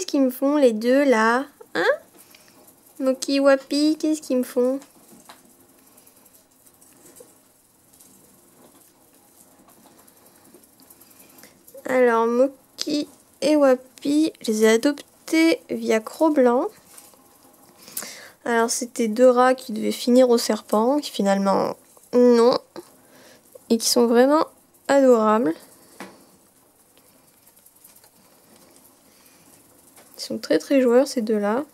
qu'ils me font les deux là? Hein? Moki Wapi, qu'est-ce qu'ils me font? Alors, Moki et Wapi, je les ai adoptés via Cro-Blanc. Alors, c'était deux rats qui devaient finir au serpent, qui finalement, non. Et qui sont vraiment adorables. Ils sont très très joueurs, ces deux-là.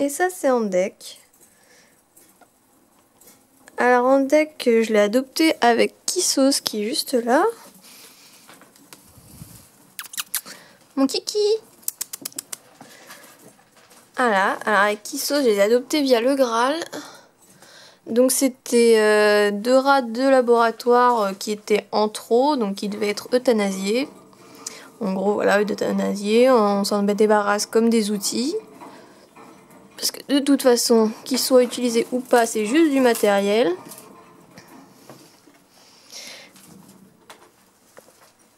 Et ça, c'est Andek. Alors, Andek, je l'ai adopté avec Kissos, qui est juste là. Mon kiki! Voilà, alors avec Kissos, je les ai adoptés via le Graal. Donc, c'était deux rats de laboratoire qui étaient en trop, donc qui devaient être euthanasiés. En gros, voilà, euthanasiés, on s'en débarrasse comme des outils. Parce que de toute façon, qu'ils soient utilisés ou pas, c'est juste du matériel.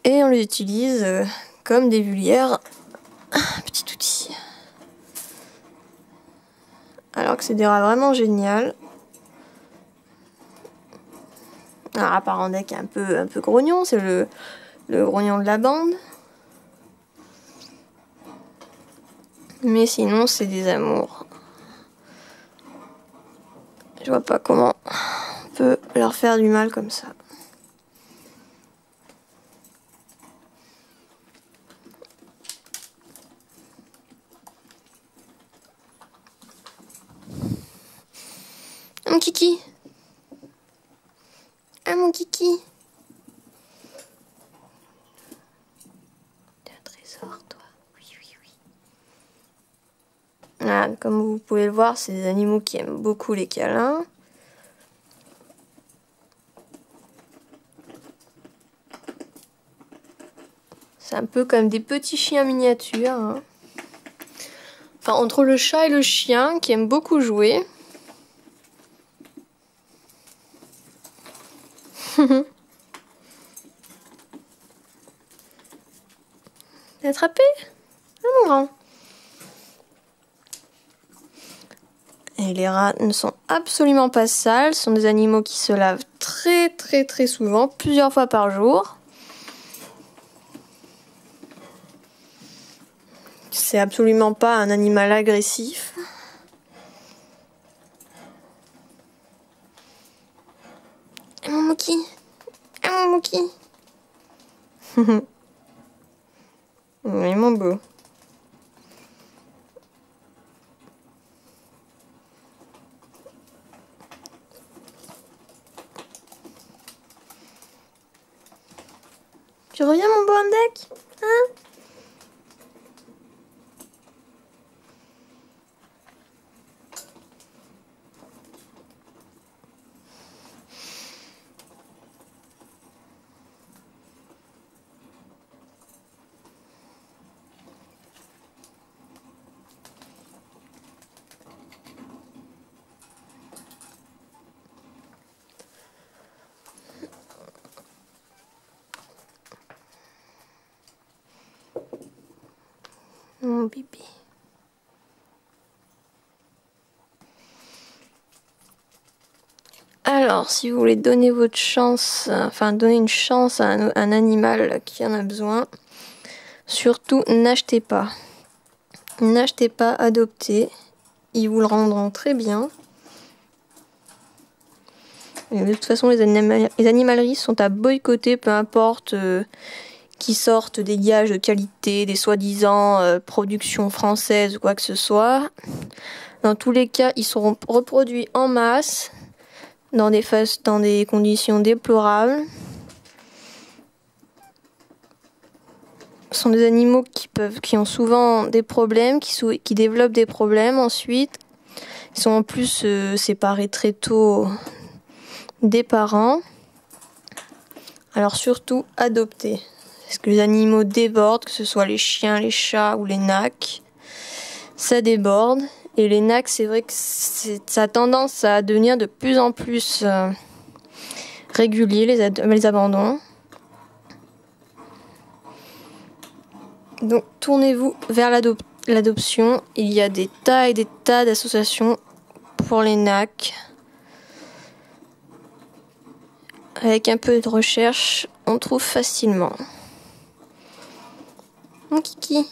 Et on les utilise comme des volières. Petit outil. Alors que c'est des rats vraiment génial. Alors à part Andek un peu grognon, c'est le grognon de la bande. Mais sinon, c'est des amours. Je vois pas comment on peut leur faire du mal comme ça. Mon kiki. Ah mon kiki. T'es un trésor, toi. Oui, oui, oui. Voilà, comme vous pouvez le voir, c'est des animaux qui aiment beaucoup les câlins. C'est un peu comme des petits chiens miniatures. Hein. Enfin, entre le chat et le chien, qui aiment beaucoup jouer. T'as attrapé? Ah mon grand. Et les rats ne sont absolument pas sales. Ce sont des animaux qui se lavent très très très souvent, plusieurs fois par jour. C'est absolument pas un animal agressif. Ah mon Moki. Ah mon Moki. Oui mon beau. Tu reviens mon beau Andek? Hein? Mon bébé. Alors, si vous voulez donner votre chance, enfin donner une chance à un animal qui en a besoin, surtout n'achetez pas. N'achetez pas, adoptez. Ils vous le rendront très bien. Et de toute façon, les animaleries sont à boycotter, peu importe qui sortent des gages de qualité, des soi-disant productions françaises ou quoi que ce soit. Dans tous les cas, ils seront reproduits en masse, dans des conditions déplorables. Ce sont des animaux qui ont souvent des problèmes, qui développent des problèmes ensuite. Ils sont en plus séparés très tôt des parents. Alors surtout, adoptez. Parce que les animaux débordent, que ce soit les chiens, les chats ou les nacs. Ça déborde Et les NAC, c'est vrai que ça a tendance à devenir de plus en plus régulier, les abandons. Donc tournez-vous vers l'adoption. Il y a des tas et des tas d'associations pour les NAC. Avec un peu de recherche, on trouve facilement. Mon kiki.